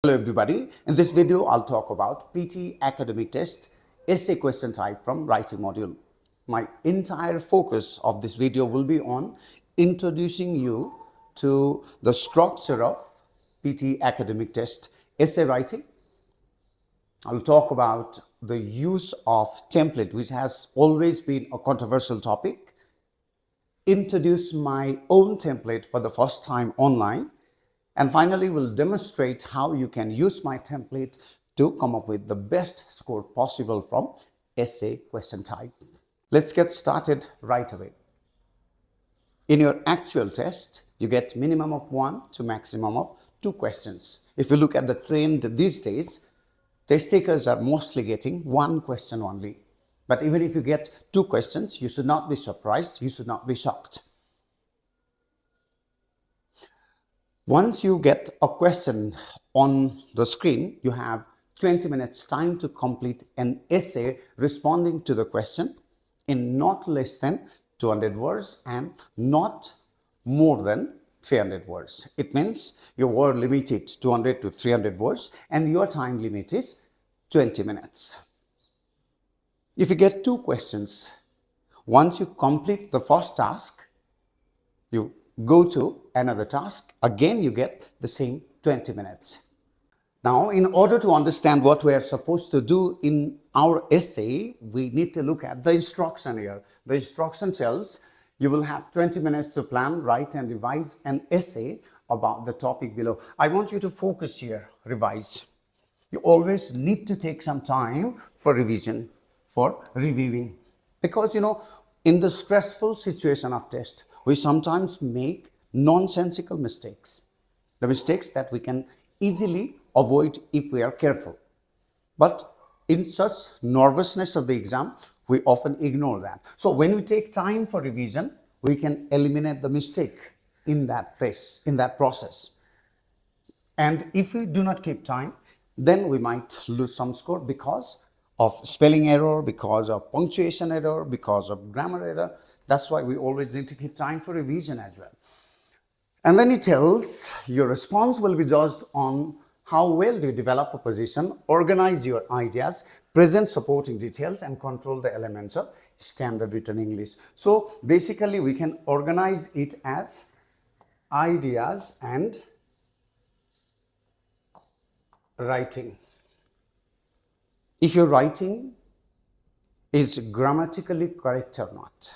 Hello everybody, in this video I'll talk about PT academic test essay question type from writing module. My entire focus of this video will be on introducing you to the structure of PT academic test essay writing. I'll talk about the use of template, which has always been a controversial topic, introduce my own template for the first time online, and finally, we'll demonstrate how you can use my template to come up with the best score possible from essay question type. Let's get started right away. In your actual test, you get minimum of 1 to maximum of 2 questions. If you look at the trend these days, test takers are mostly getting 1 question only. But even if you get 2 questions, you should not be surprised, you should not be shocked. Once you get a question on the screen, you have 20 minutes time to complete an essay responding to the question in not less than 200 words and not more than 300 words. It means your word limit is 200 to 300 words and your time limit is 20 minutes. If you get 2 questions, once you complete the first task, you go to another task, again you get the same 20 minutes. Now, in order to understand what we are supposed to do in our essay, we need to look at the instruction here. The instruction tells you will have 20 minutes to plan, write and revise an essay about the topic below. I want you to focus here, revise. You always need to take some time for revision, for reviewing. Because in the stressful situation of test, we sometimes make nonsensical mistakes. The mistakes that we can easily avoid if we are careful. But in such nervousness of the exam, we often ignore that. So when we take time for revision, we can eliminate the mistake in that process. And if we do not keep time, then we might lose some score because of spelling error, because of punctuation error, because of grammar error. That's why we always need to keep time for revision as well. And then it tells your response will be judged on how well do you develop a position, organize your ideas, present supporting details, and control the elements of standard written English. So basically, we can organize it as ideas and writing. If your writing is grammatically correct or not,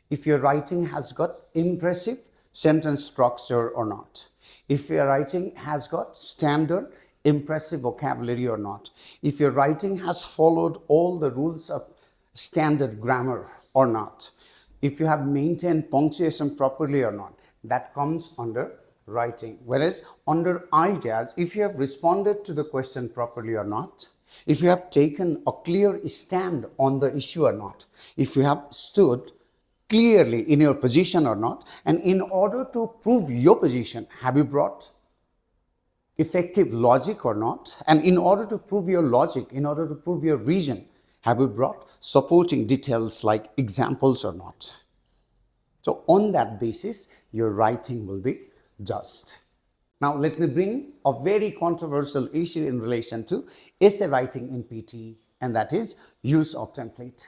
if your writing has got impressive sentence structure or not, if your writing has got standard impressive vocabulary or not, if your writing has followed all the rules of standard grammar or not, if you have maintained punctuation properly or not, that comes under writing. Whereas under ideas, if you have responded to the question properly or not, if you have taken a clear stand on the issue or not, if you have stood clearly in your position or not, and in order to prove your position, have you brought effective logic or not, and in order to prove your logic, in order to prove your reason, have you brought supporting details like examples or not. So on that basis, your writing will be judged. Now let me bring a very controversial issue in relation to essay writing in PT, and that is use of template.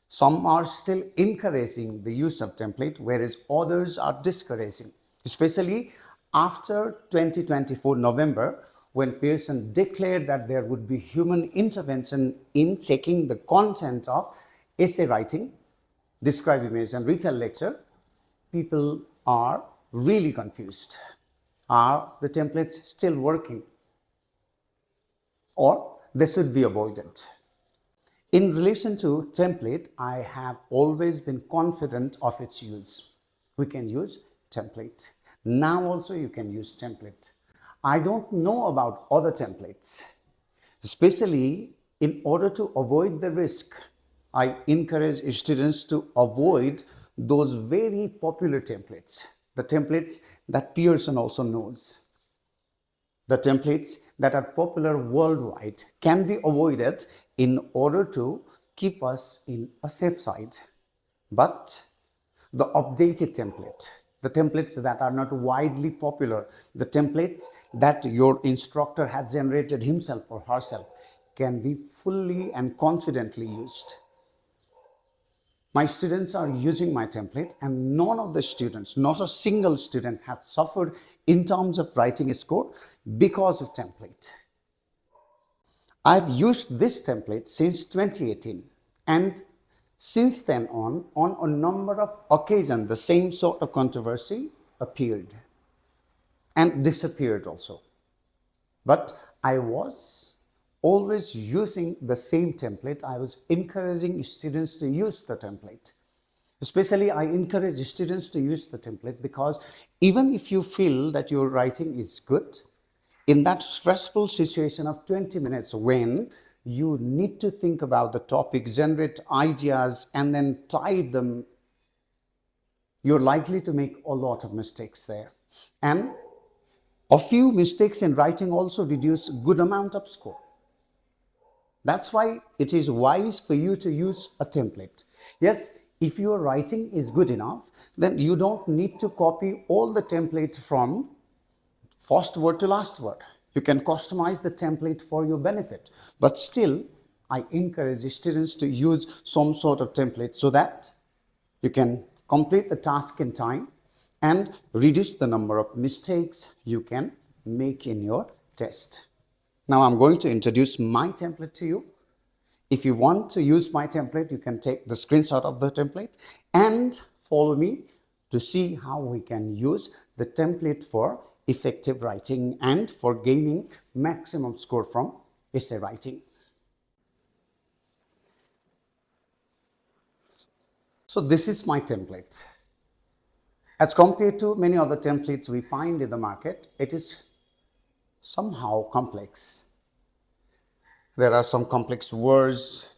Some are still encouraging the use of template, whereas others are discouraging, especially after 2024 November, when Pearson declared that there would be human intervention in checking the content of essay writing, describe image and retell lecture. People are really confused. Are the templates still working? Or they should be avoided? In relation to template, I have always been confident of its use. We can use template. Now also you can use template. I don't know about other templates. Especially in order to avoid the risk, I encourage students to avoid those very popular templates. The templates that Pearson also knows. The templates that are popular worldwide can be avoided in order to keep us in a safe side. But the updated template, the templates that are not widely popular, the templates that your instructor has generated himself or herself can be fully and confidently used. My students are using my template, and none of the students, not a single student, have suffered in terms of writing a score because of template. I've used this template since 2018, and since then on a number of occasions, the same sort of controversy appeared and disappeared also. But I was always using the same template. I was encouraging students to use the template. Especially, I encourage students to use the template because even if you feel that your writing is good, in that stressful situation of 20 minutes when you need to think about the topic, generate ideas, and then type them, you're likely to make a lot of mistakes there. And a few mistakes in writing also reduce good amount of score. That's why it is wise for you to use a template. Yes, if your writing is good enough, then you don't need to copy all the template from first word to last word. You can customize the template for your benefit. But still, I encourage students to use some sort of template so that you can complete the task in time and reduce the number of mistakes you can make in your test. Now I'm going to introduce my template to you. If you want to use my template, you can take the screenshot of the template and follow me to see how we can use the template for effective writing and for gaining maximum score from essay writing. So this is my template. As compared to many other templates we find in the market, it is somehow complex. There are some complex words,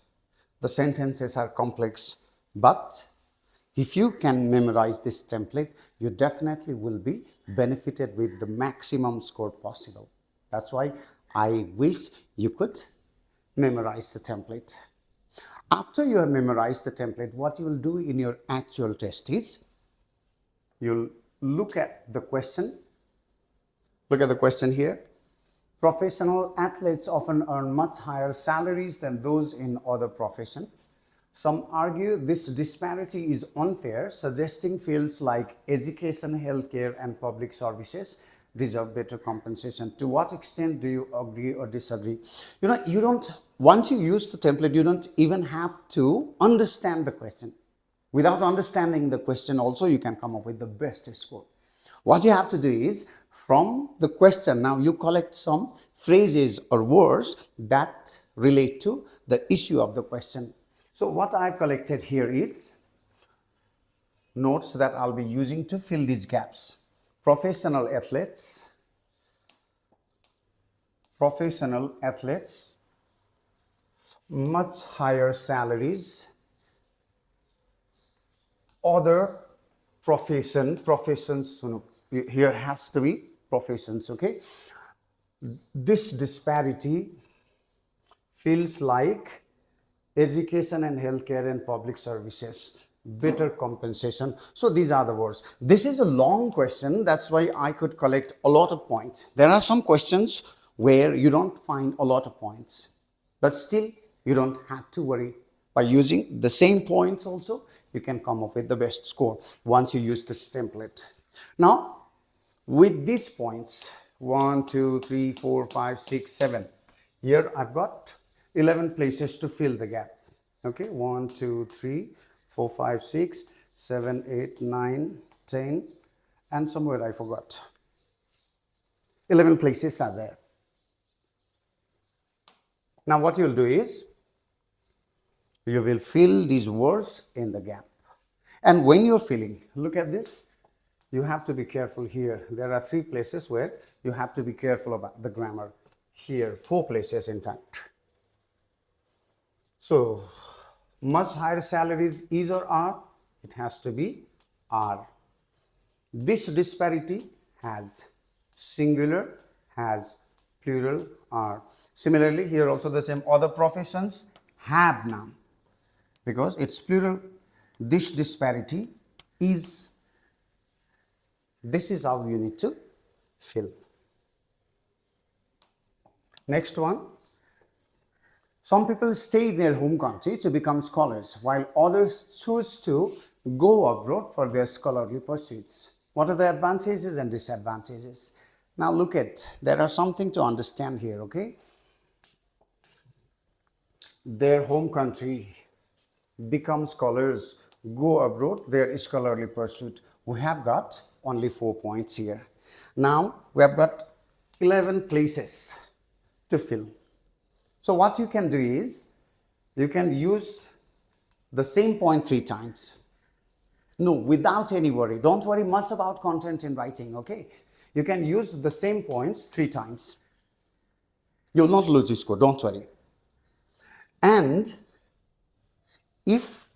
the sentences are complex, but if you can memorize this template, you definitely will be benefited with the maximum score possible. That's why I wish you could memorize the template. After you have memorized the template, what you will do in your actual test is, you'll look at the question. Look at the question here. Professional athletes often earn much higher salaries than those in other professions. Some argue this disparity is unfair, suggesting fields like education, healthcare, and public services deserve better compensation. To what extent do you agree or disagree? Once you use the template, you don't even have to understand the question. Without understanding the question also, you can come up with the best score. What you have to do is, from the question, now you collect some phrases or words that relate to the issue of the question. So what I've collected here is notes that I'll be using to fill these gaps. Professional athletes, much higher salaries, other professions, here has to be professions, okay? This disparity feels like education and healthcare and public services, better compensation. So these are the words. This is a long question, that's why I could collect a lot of points. There are some questions where you don't find a lot of points, but still you don't have to worry. By using the same points also, you can come up with the best score once you use this template. Now, with these points, 1, 2, 3, 4, 5, 6, 7, here I've got 11 places to fill the gap. Okay, 1, 2, 3, 4, 5, 6, 7, 8, 9, 10, and somewhere I forgot. 11 places are there. Now what you'll do is, you will fill these words in the gap. And when you're filling, look at this, you have to be careful here. There are 3 places where you have to be careful about the grammar. Here, 4 places in fact. So, much higher salaries is or are? It has to be are. This disparity has singular, has plural, are. Similarly, here also the same, other professions have noun. Because it's plural, this disparity is This is how you need to fill. Next one. Some people stay in their home country to become scholars, while others choose to go abroad for their scholarly pursuits. What are the advantages and disadvantages? Now look at, there are something to understand here, okay? Their home country, become scholars, go abroad, their scholarly pursuit. We have got only 4 points here. Now we have got 11 places to fill. So what you can do is, you can use the same point 3 times. No, without any worry. Don't worry much about content in writing, okay? You can use the same points 3 times. You'll not lose your score, don't worry. And if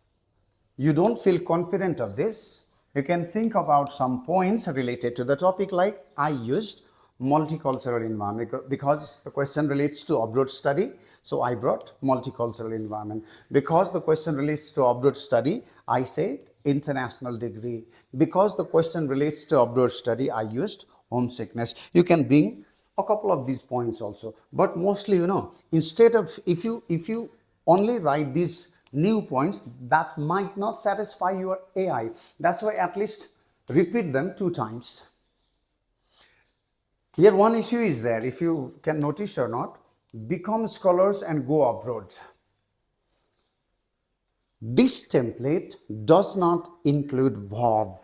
you don't feel confident of this, you can think about some points related to the topic, like I used multicultural environment because the question relates to abroad study, so I brought multicultural environment. Because the question relates to abroad study, I said international degree. Because the question relates to abroad study, I used homesickness. You can bring a couple of these points also, but mostly, instead of, if you only write these new points, that might not satisfy your AI. That's why at least repeat them 2 times. Here one issue is there, if you can notice or not, become scholars and go abroad. This template does not include verb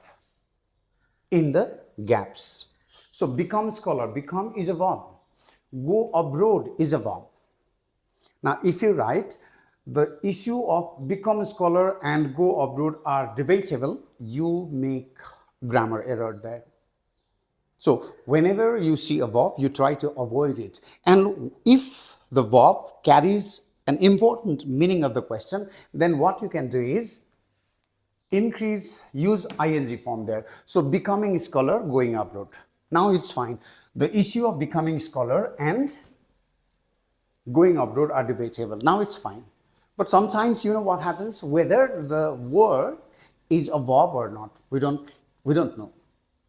in the gaps. So become scholar, become is a verb. Go abroad is a verb. Now if you write, the issue of become scholar and go abroad are debatable, you make grammar error there. So whenever you see a verb, you try to avoid it. And if the verb carries an important meaning of the question, then what you can do is use ing form there. So becoming scholar, going abroad. Now it's fine. The issue of becoming scholar and going abroad are debatable. Now it's fine. But sometimes what happens, whether the word is a verb or not, we don't know.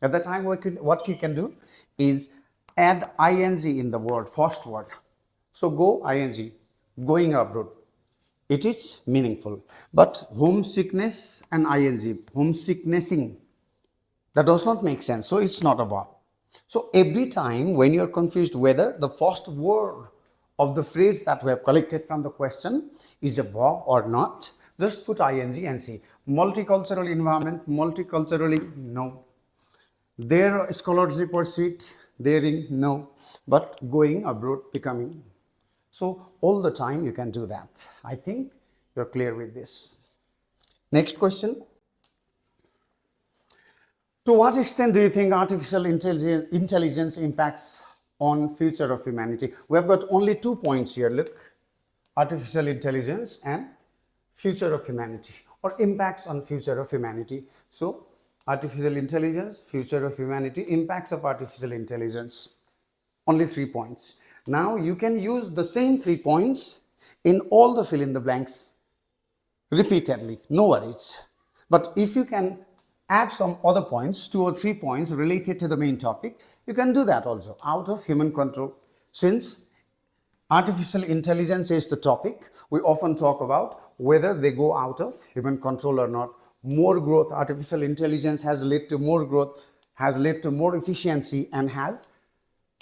At that time, what you can do is add ing in the word, first word. So go ing, going abroad. It is meaningful. But homesickness and ing, homesicknessing, that does not make sense. So it's not a verb. So every time when you're confused whether the first word of the phrase that we have collected from the question is a verb or not, just put ing and say multicultural environment, multiculturally, no. Their scholarly pursuit, therein, no. But going abroad, becoming. So all the time you can do that. I think you're clear with this. Next question. To what extent do you think artificial intelligence impacts on future of humanity? We have got only 2 points here. Look, artificial intelligence and future of humanity, or impacts on future of humanity. So artificial intelligence, future of humanity, impacts of artificial intelligence. Only 3 points. Now you can use the same 3 points in all the fill in the blanks repeatedly, no worries. But if you can add some other points, 2 or 3 points related to the main topic, you can do that also out of human control. Since artificial intelligence is the topic, we often talk about whether they go out of human control or not. More growth, artificial intelligence has led to more growth, has led to more efficiency, and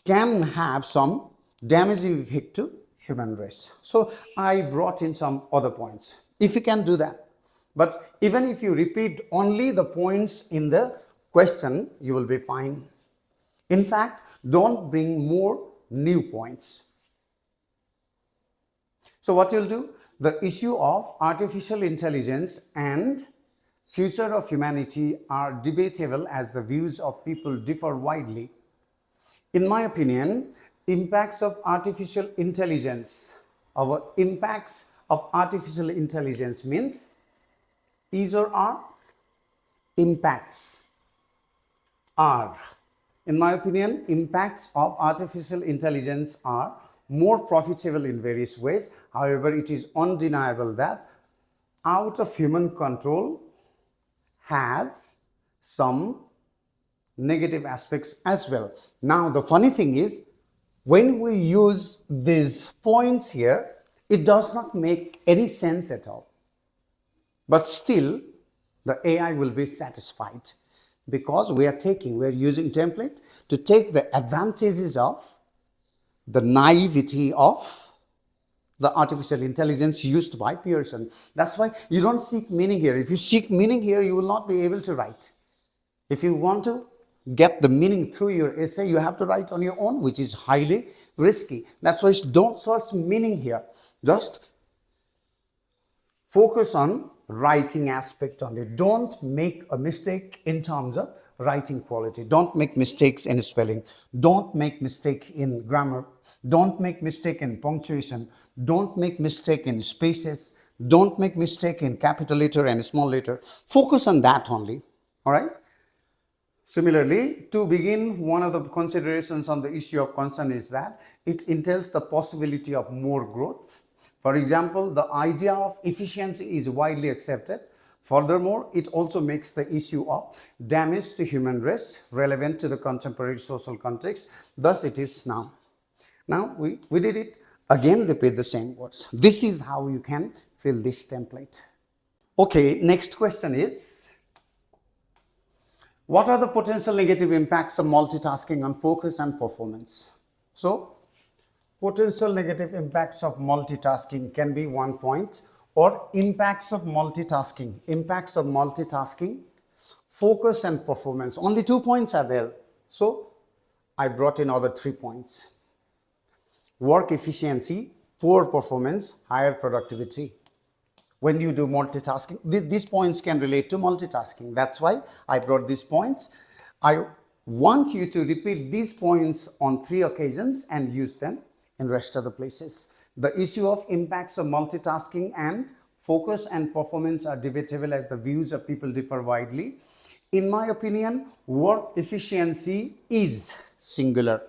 can have some damaging effect to human race. So I brought in some other points. If you can do that. But even if you repeat only the points in the question, you will be fine. In fact, don't bring more new points. So what you'll do, the issue of artificial intelligence and future of humanity are debatable as the views of people differ widely. In my opinion, impacts of artificial intelligence, our impacts of artificial intelligence means is or are? Impacts are. In my opinion, impacts of artificial intelligence are more profitable in various ways. However, it is undeniable that out of human control has some negative aspects as well. Now, the funny thing is, when we use these points here, it does not make any sense at all. But still, the AI will be satisfied because we're using template to take the advantages of the naivety of the artificial intelligence used by Pearson. That's why you don't seek meaning here. If you seek meaning here, you will not be able to write. If you want to get the meaning through your essay, you have to write on your own, which is highly risky. That's why don't search meaning here. Just focus on writing aspect only. Don't make a mistake in terms of writing quality. Don't make mistakes in spelling. Don't make mistake in grammar. Don't make mistake in punctuation. Don't make mistake in spaces. Don't make mistake in capital letter and small letter. Focus on that only. All right. Similarly, to begin, one of the considerations on the issue of concern is that it entails the possibility of more growth. For example, the idea of efficiency is widely accepted. Furthermore, it also makes the issue of damage to human race relevant to the contemporary social context. Thus, it is now. Now, we did it. Again, repeat the same words. This is how you can fill this template. Okay, next question is, what are the potential negative impacts of multitasking on focus and performance? So, potential negative impacts of multitasking can be 1 point, or impacts of multitasking. Impacts of multitasking, focus and performance. Only 2 points are there. So, I brought in other 3 points. Work efficiency, poor performance, higher productivity. When you do multitasking, these points can relate to multitasking. That's why I brought these points. I want you to repeat these points on 3 occasions and use them in rest of the places. The issue of impacts of multitasking and focus and performance are debatable as the views of people differ widely. In my opinion, work efficiency is singular.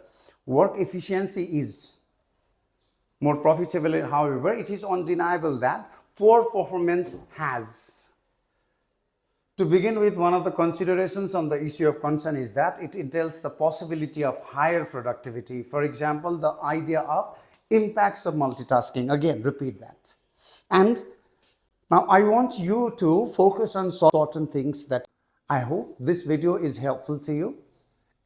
Work efficiency is more profitable. However, it is undeniable that poor performance has. To begin with, one of the considerations on the issue of concern is that it entails the possibility of higher productivity. For example, the idea of impacts of multitasking. Again, repeat that. And now I want you to focus on certain things that I hope this video is helpful to you.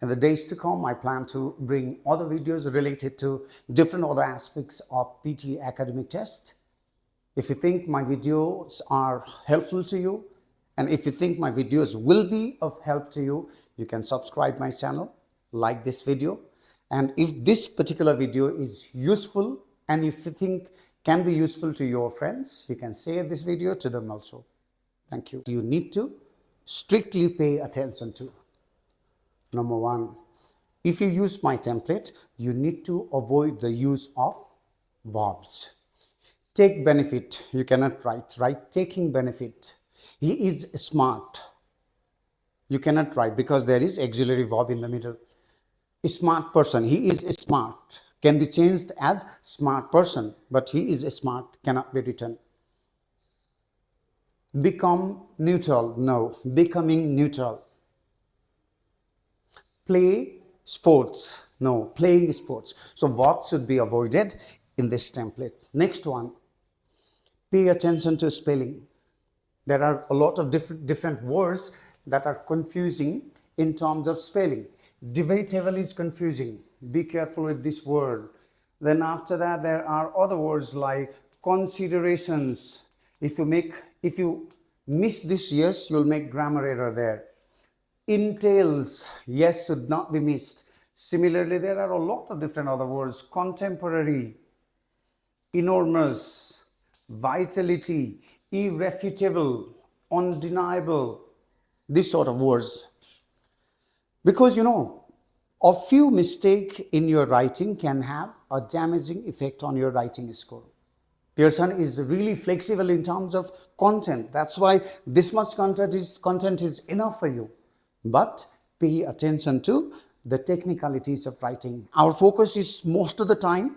In the days to come, I plan to bring other videos related to different other aspects of PTE academic test. If you think my videos are helpful to you, and if you think my videos will be of help to you, you can subscribe my channel, like this video. And if this particular video is useful, and if you think can be useful to your friends, you can share this video to them also. Thank you. You need to strictly pay attention to. Number 1, if you use my template, you need to avoid the use of verbs. Take benefit, you cannot write taking benefit. He is smart. You cannot write because there is auxiliary verb in the middle. A smart person, he is smart, can be changed as smart person, but he is smart, cannot be written. Become neutral, no, becoming neutral. Play sports, no, playing sports. So verbs should be avoided in this template. Next one, pay attention to spelling. There are a lot of different words that are confusing in terms of spelling. Debatable is confusing. Be careful with this word. Then after that, there are other words like considerations. If you miss this yes, you'll make grammar error there. Entails, yes, should not be missed. Similarly, there are a lot of different other words. Contemporary, enormous, vitality, irrefutable, undeniable, this sort of words. Because a few mistakes in your writing can have a damaging effect on your writing score. Pearson is really flexible in terms of content. That's why this much content is enough for you. But pay attention to the technicalities of writing. Our focus is most of the time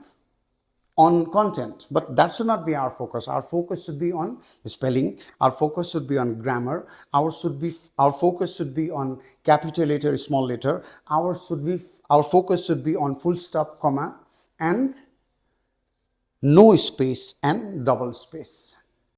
on content, but that should not be our focus. Our focus should be on spelling, our focus should be on grammar, our focus should be on capital letter, small letter, our focus should be on full stop, comma, and no space and double space.